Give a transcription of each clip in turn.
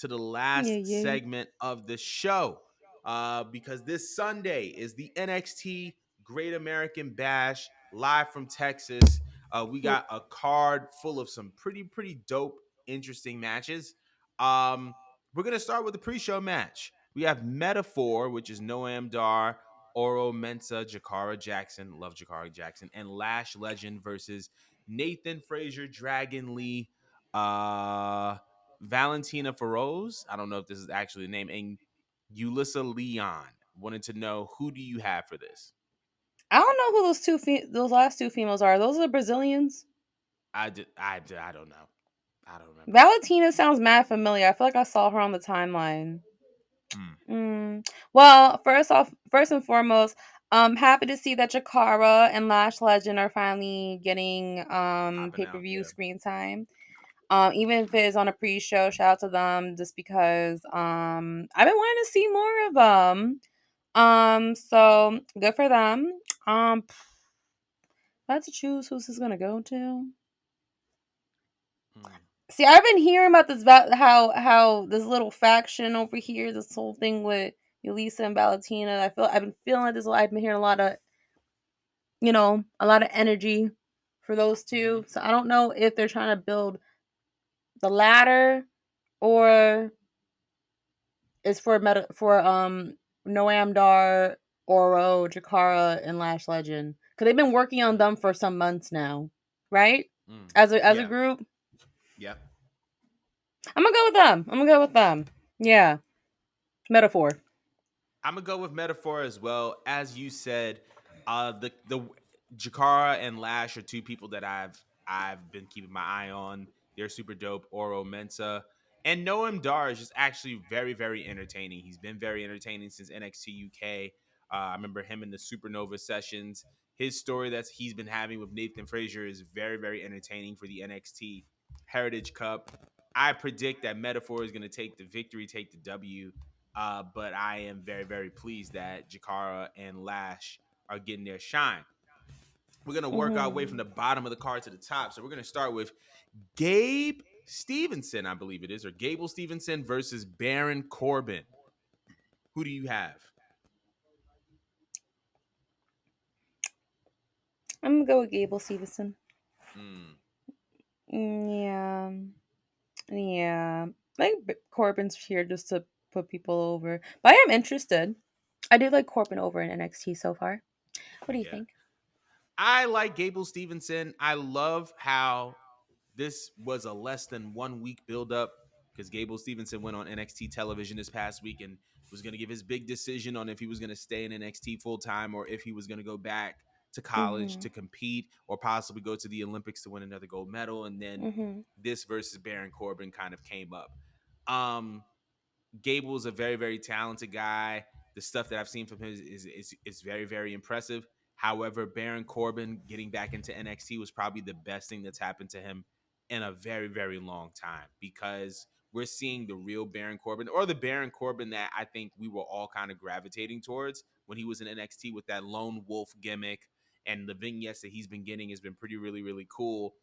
to the Yeah, last yeah. segment of the show because this Sunday is the NXT Great American Bash live from Texas. We got a card full of some pretty dope, interesting matches. We're gonna start with the pre-show match. We have Metaphor, which is Noam Dar, Oro Mensa, Jakara Jackson, love Jakara Jackson, and Lash Legend versus Nathan Frazier, Dragon Lee, Valentina Feroz. I don't know if this is actually the name, and Ulissa Leon. Wanted to know, who do you have for this? I don't know who those last two females are. Those are Brazilians. I don't know. I don't remember. Valentina sounds mad familiar. I feel like I saw her on the timeline. Hmm. Well, first and foremost, happy to see that Jakara and Lash Legend are finally getting Popping out, pay-per-view yeah. screen time. Even if it is on a pre-show, shout out to them just because I've been wanting to see more of them. So good for them. If I had to choose who's this gonna go to. Hmm. See, I've been hearing about this about how this little faction over here, this whole thing with Elisa and Valentina. I've been feeling like this. I've been hearing a lot of energy for those Mm-hmm. two. So I don't know if they're trying to build the ladder or it's for Noam Dar, Oro, Jakara, and Lash Legend. Because they've been working on them for some months now, right? Mm. As a Yeah. group. Yeah. I'm gonna go with them. I'm gonna go with them. Yeah. Metaphor. I'm gonna go with Metaphor as well. As you said, the Jakara and Lash are two people that I've been keeping my eye on. They're super dope. Oro Mensa and Noam Dar is just actually very entertaining. He's been very entertaining since NXT UK. I remember him in the Supernova sessions. His story that he's been having with Nathan Frazier is very entertaining for the NXT Heritage Cup. I predict that Metaphor is going to take the victory, take the W. But I am very pleased that Jakara and Lash are getting their shine. We're gonna work our way from Mm-hmm. the bottom of the card to the top. So we're gonna start with Gabe Stevenson, I believe it is, or Gable Stevenson versus Baron Corbin. Who do you have? I'm gonna go with Gable Stevenson. Mm, Yeah. Yeah. I think Corbin's here just to put people over. But I am interested. I do like Corbin over in NXT so far. What do you yeah. think? I like Gable Stevenson. I love how this was a less than 1 week buildup because Gable Stevenson went on NXT television this past week and was going to give his big decision on if he was going to stay in NXT full time or if he was going to go back to college Mm-hmm. to compete or possibly go to the Olympics to win another gold medal. And then Mm-hmm. this versus Baron Corbin kind of came up. Um, Gable's a very talented guy. The stuff that I've seen from him is very impressive. However, Baron Corbin getting back into NXT was probably the best thing that's happened to him in a very long time because we're seeing the real Baron Corbin or the Baron Corbin that I think we were all kind of gravitating towards when he was in NXT with that lone wolf gimmick, and the vignettes that he's been getting has been pretty really cool.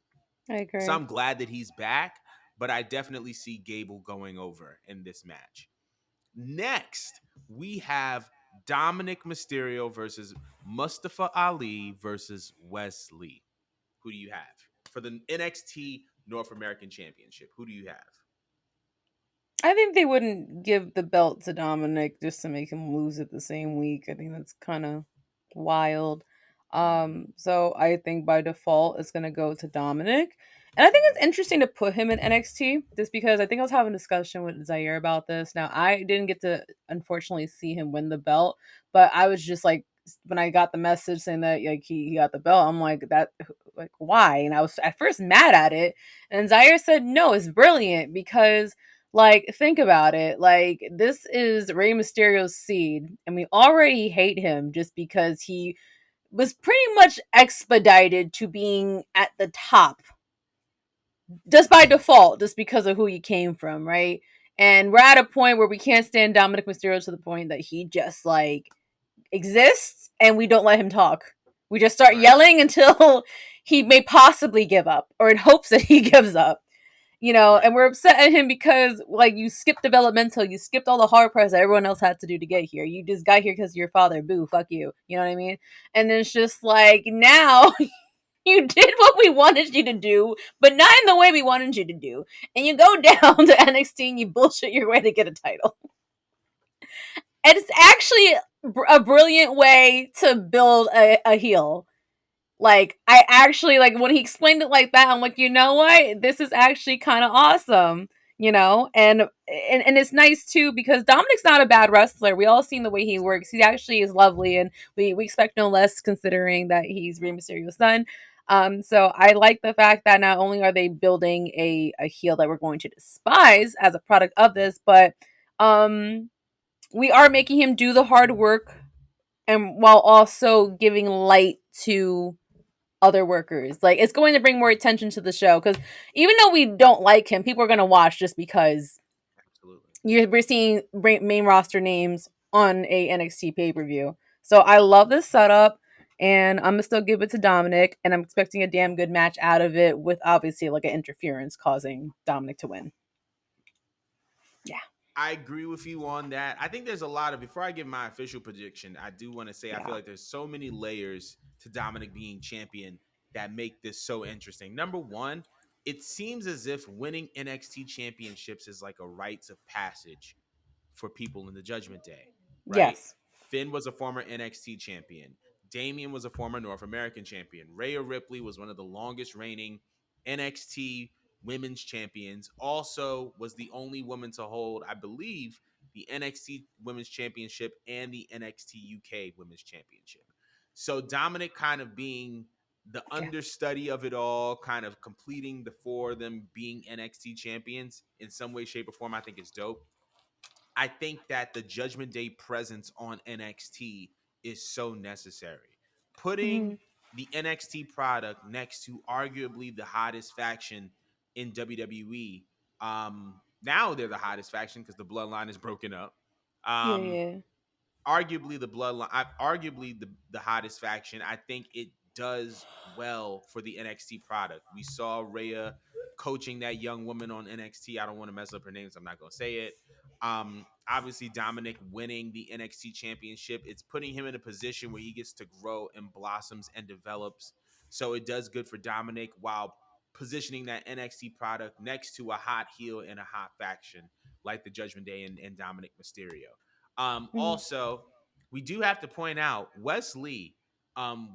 I So agree. I'm glad that he's back, but I definitely see Gable going over in this match. Next, we have Dominic Mysterio versus Mustafa Ali versus Wesley. Who do you have for the NXT North American Championship? Who do you have? I think they wouldn't give the belt to Dominic just to make him lose it the same week. I think that's kind of wild. Mm-hmm. So I think by default it's gonna go to Dominic. And I think Mm-hmm. it's interesting to put him in NXT just because I think I was having a discussion with Zaire about this. Now I didn't get to unfortunately see him win the belt, but I was just like when I got the message saying that like he got the belt, I'm like that like why? And I was at first mad at it. And Zaire said no, it's brilliant because like, think about it. Like, this is Rey Mysterio's seed, and we already hate him just because he was pretty much expedited to being at the top just by default, just because of who he came from, right? And we're at a point where we can't stand Dominic Mysterio to the point that he just like exists and we don't let him talk. We just start Right. yelling until he may possibly give up or in hopes that he gives up. Right. and we're upset at him because like you skipped developmental, you skipped all the hard parts that everyone else had to do to get here. You just got here because of your father. Boo, fuck you. You know what I mean? And it's just like now you did what we wanted you to do, but not in the way we wanted you to do. And you go down to NXT and you bullshit your way to get a title. And it's actually a brilliant way to build a heel. Like, I actually, like, when he explained it like that, I'm like, you know what? This is actually kind of awesome, and it's nice too because Dominic's not a bad wrestler. We all seen the way he works. He actually is lovely, and we expect no less considering that he's Rey Mysterio's son. So I like the fact that not only are they building a heel that we're going to despise as a product of this, but um we are making him do the hard work and while also giving light to other workers. Like it's going to bring more attention to the show because even though we don't like him, people are going to watch just because Absolutely. we're seeing main roster names on a NXT pay per view. So I love this setup, and I'm gonna still give it to Dominic, and I'm expecting a damn good match out of it with obviously like an interference causing Dominic to win. Yeah, I agree with you on that. I think there's a lot of, before I give my official prediction, I do want to say I feel yeah, like there's so many layers to Dominic being champion that make this so interesting. Number one, it seems as if winning NXT championships is like a rites of passage for people in the Judgment Day, right? yes, Finn was a former NXT champion. Damian was a former North American champion. Rhea Ripley was one of the longest reigning NXT women's champions. Also, was the only woman to hold, I believe, the NXT Women's Championship and the NXT UK Women's Championship. So Dominic kind of being the yeah, understudy of it all, kind of completing the four of them being NXT champions in some way, shape, or form, I think is dope. I think that the Judgment Day presence on NXT is so necessary. mm-hmm. Putting the NXT product next to arguably the hottest faction in WWE. Now they're the hottest faction because the bloodline is broken up. Yeah, Um, yeah, arguably the bloodline, arguably the hottest faction. I think it does well for the NXT product. We saw Rhea coaching that young woman on NXT. I don't want to mess up her name, so I'm not going to say it. Obviously Dominic winning the NXT championship, it's putting him in a position where he gets to grow and blossoms and develops. So it does good for Dominic while positioning that NXT product next to a hot heel and a hot faction like the Judgment Day and Dominic Mysterio. mm-hmm. Also, we do have to point out Wes Lee.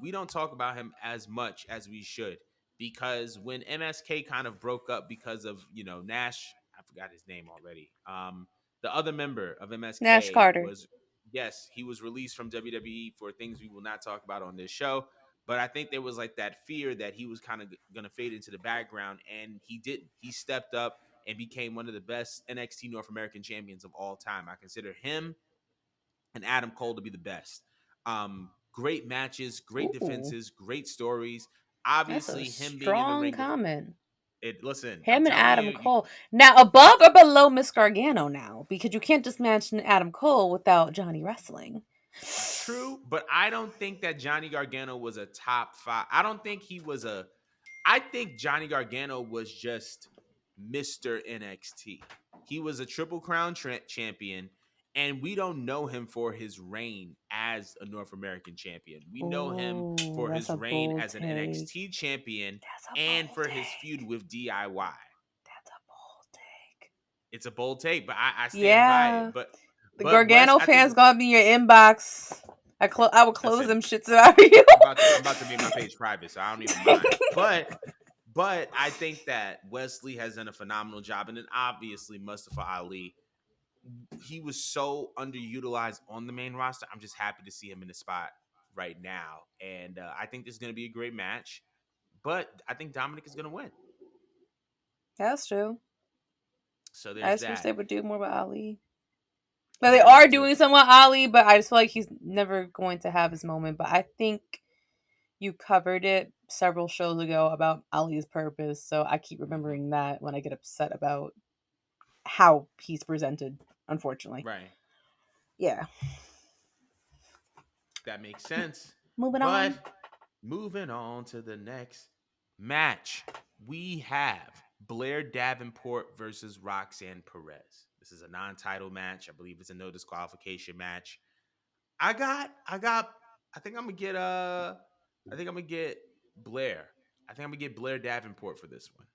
We don't talk about him as much as we should because when MSK kind of broke up because of Nash, I forgot his name already. The other member of Nash MSK Carter. was, yes, he was released from WWE for things we will not talk about on this show. But I think there was like that fear that he was kind of going to fade into the background, and he didn't. He stepped up and became one of the best NXT North American champions of all time. I consider him and Adam Cole to be the best. Great matches, great Ooh, defenses, great stories. that's a Obviously, him being in the strong ring with comment. it. Listen, I'm Him and telling Adam you, Cole. Now, above or below Miss Gargano now? Because you can't just mention Adam Cole without Johnny wrestling. true, but I don't think that Johnny Gargano was a top five. I don't think he was a. I think Johnny Gargano was just Mr. NXT. He was a Triple Crown champion, and we don't know him for his reign as a North American champion. We know him Oh, for that's his a reign bold as an take. NXT champion That's a and bold for his feud take. with DIY. That's a bold take. It's a bold take, but I stand by it. Yeah. The But Wes, Gargano I think fans gonna be in your inbox. I would close listen, them shits out of you. I'm about to make my page private, so I don't even mind. But I think that Wesley has done a phenomenal job, and then obviously Mustafa Ali. He was so underutilized on the main roster. I'm just happy to see him in the spot right now, and I think this is going to be a great match. But I think Dominic is going to win. That's true. So I there's just wish they that. would do more with Ali. But they Yeah, me are too. doing some with Ali, but I just feel like he's never going to have his moment. But I think you covered it several shows ago about Ali's purpose, so I keep Hmm. remembering that when I get upset about how he's presented, unfortunately. Right. Yeah. That makes sense. Moving on. But moving on to the next match, we have Blair Davenport versus Roxanne Perez. This is a non-title match. I believe it's a no disqualification match. I got I think I'm gonna get I think I'm gonna get Blair. I think I'm gonna get Blair Davenport for this one.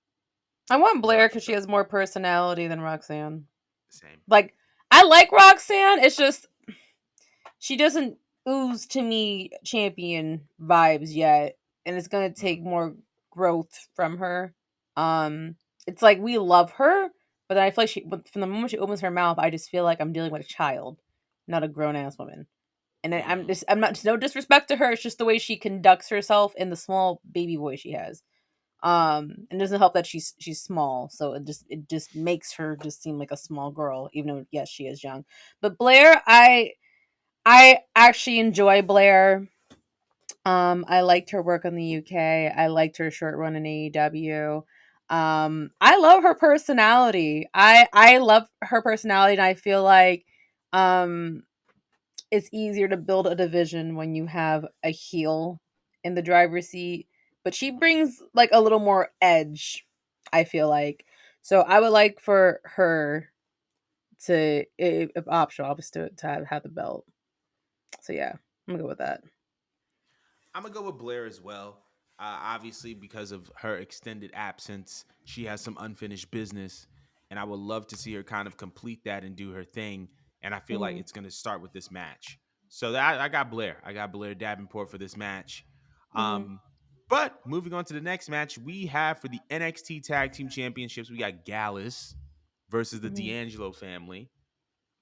I want What Blair about you, because she Charlotte? has more personality than Roxanne. Same. Like, I like Roxanne. It's just she doesn't ooze to me champion vibes yet, and it's gonna Mm, take more growth from her. Um, it's like we love her, but then I feel like from the moment she opens her mouth, I just feel like I'm dealing with a child, not a grown ass woman. And mm, I'm not, no disrespect to her. It's just the way she conducts herself in the small baby voice she has. mm. And it doesn't help that she's small, so it just makes her just seem like a small girl, even though yes she is young. But Blair, I actually enjoy Blair. I liked her work in the UK. I liked her short run in AEW. I love her personality. I love her personality, and I feel like um it's easier to build a division when you have a heel in the driver's seat. But she Mhm. brings like a little more edge, I feel like. So I would like for her to, if optional, just to have the belt. So yeah, I'm gonna go with that. I'm gonna go with Blair as well. Obviously, because of her extended absence, she has some unfinished business, and I would love to see her kind of complete that and do her thing. And I feel like Hmm. it's gonna start with this match. So that I got Blair. I got Blair Davenport for this match. Hmm. Um, but moving on to the next match, we have for the NXT Tag Team Championships, we got Gallus versus the Hmm. D'Angelo family.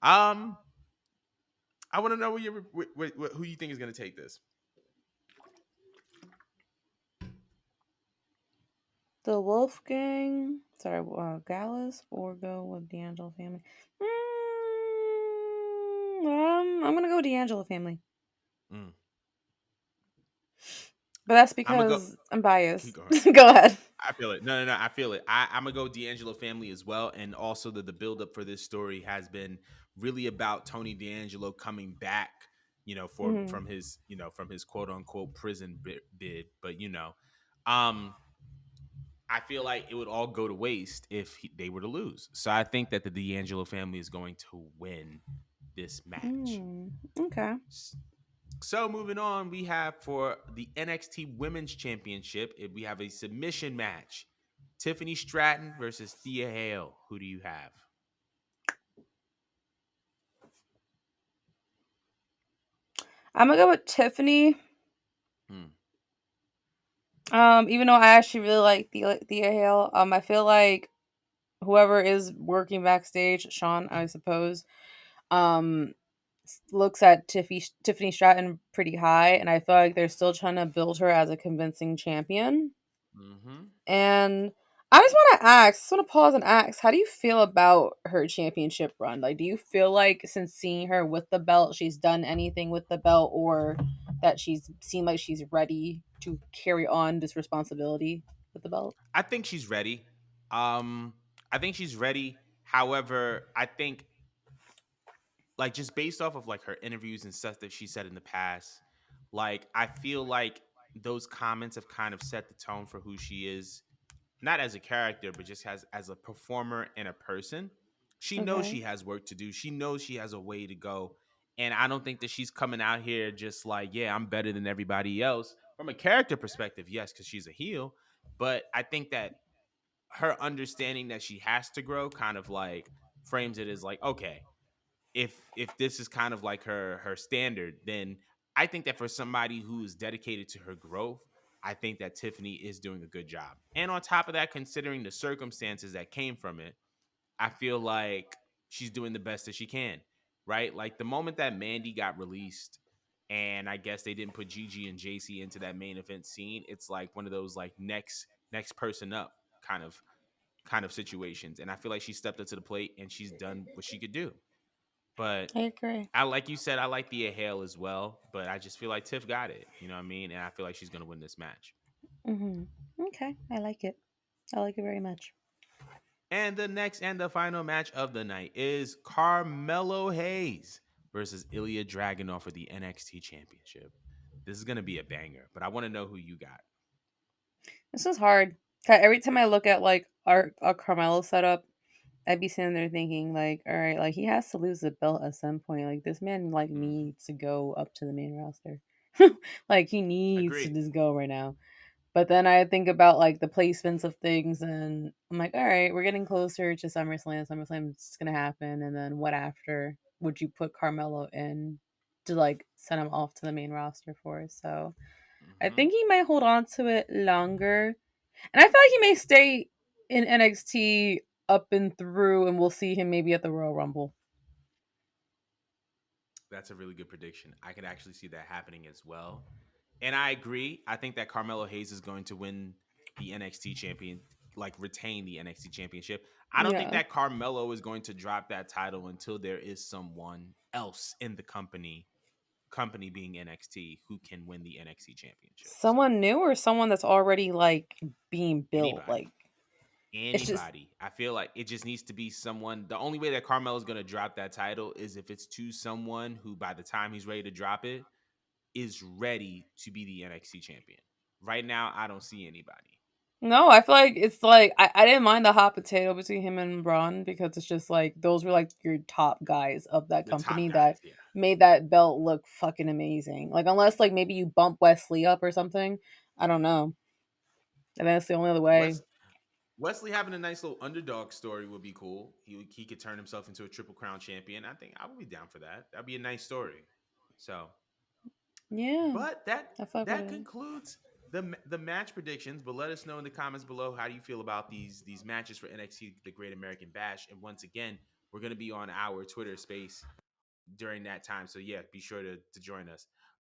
Um, I want to know who you think is gonna take this. The Wolfgang, sorry, Gallus, or go with D'Angelo family. I'm gonna go D'Angelo family, Mm. but that's I'm gonna go. because I'm Keep biased. going. Go ahead. I feel it. No, no, no. I feel it. I'm gonna go D'Angelo family as well, and also the buildup for this story has been really about Tony D'Angelo coming back. For Hmm. from his quote unquote prison bid. But um, I feel like it would all go to waste if they were to lose. So I think that the D'Angelo family is going to win this match. Okay. So moving on, we have for the NXT Women's Championship, we have a submission match. Tiffany Stratton versus Thea Hale. Who do you have? I'm gonna go with Tiffany. Hmm. Even though I actually really like Thea Hale, I feel like whoever is working backstage, Sean, I suppose, um, looks at Tiffany Stratton pretty high, and I feel like they're still trying to build her as a convincing champion. Mm-hmm. And I just want to pause and ask, how do you feel about her championship run? Like, do you feel like since seeing her with the belt, she's done anything with the belt, or that she's seemed like she's ready to carry on this responsibility with the belt? I think she's ready. Um, I think she's ready. However, I think like just based off of like her interviews and stuff that she said in the past, like I feel like those comments have kind of set the tone for who she is, not as a character, but just as a performer and a person. She knows Okay. she has work to do. She knows she has a way to go. And I don't think that she's coming out here just like, yeah, I'm better than everybody else. From a character perspective, yes, because she's a heel. But I think that her understanding that she has to grow kind of like frames it as like, okay, if this is kind of like her standard, then I think that for somebody who is dedicated to her growth, I think that Tiffany is doing a good job. And on top of that, considering the circumstances that came from it, I feel like she's doing the best that she can. Right? Like the moment that Mandy got released and I guess they didn't put Gigi and JC into that main event scene, it's like one of those like next person up kind of situations. And I feel like she stepped up to the plate and she's done what she could do. But I agree. I like you said, I like the Hale as well, but I just feel like Tiff got it. You know what I mean? And I feel like she's gonna win this match. Hmm. Okay, I like it. I like it very much. And the next and the final match of the night is Carmelo Hayes versus Ilya Dragunov for the NXT Championship. This is gonna be a banger, but I want to know who you got. This is hard. 'Cause every time I look at like our Carmelo setup, I'd be sitting there thinking like, all right, like he has to lose the belt at some point. Like this man like Hmm. needs to go up to the main roster. Like he needs to Agreed. just go right now. But then I think about like the placements of things, and I'm like, all right, we're getting closer to SummerSlam. SummerSlam's gonna happen, and then what after would you put Carmelo in to like send him off to the main roster for? So I Hmm. think he might hold on to it longer, and I feel like he may stay in NXT up and through, and we'll see him maybe at the Royal Rumble. That's a really good prediction. I could actually see that happening as well. And I agree. I think that Carmelo Hayes is going to win the NXT champion, like retain the NXT championship. I don't think Yeah. that Carmelo is going to drop that title until there is someone else in the company being NXT who can win the NXT championship. So Someone new or someone that's already like being built. anybody, Like it's just anybody. I feel like it just needs to be someone. The only way that Carmelo is going to drop that title is if it's to someone who, by the time he's ready to drop it, is ready to be the NXT champion. Right now, I don't see anybody. no, I feel like it's like I didn't mind the hot potato between him and Braun because it's just like those were like your top guys of that The top company guys, that yeah. made that belt look fucking amazing. Like unless like maybe you bump Wesley up or something, I don't know. And that's the only other way. Wes Wesley having a nice little underdog story would be cool. He could turn himself into a triple crown champion. I think I would be down for that. That'd be a nice story. So, Yeah, but that I fuck with that it. concludes the match predictions. But let us know in the comments below how do you feel about these matches for NXT the Great American Bash. And once again, we're gonna be on our Twitter space during that time. So yeah, be sure to join us.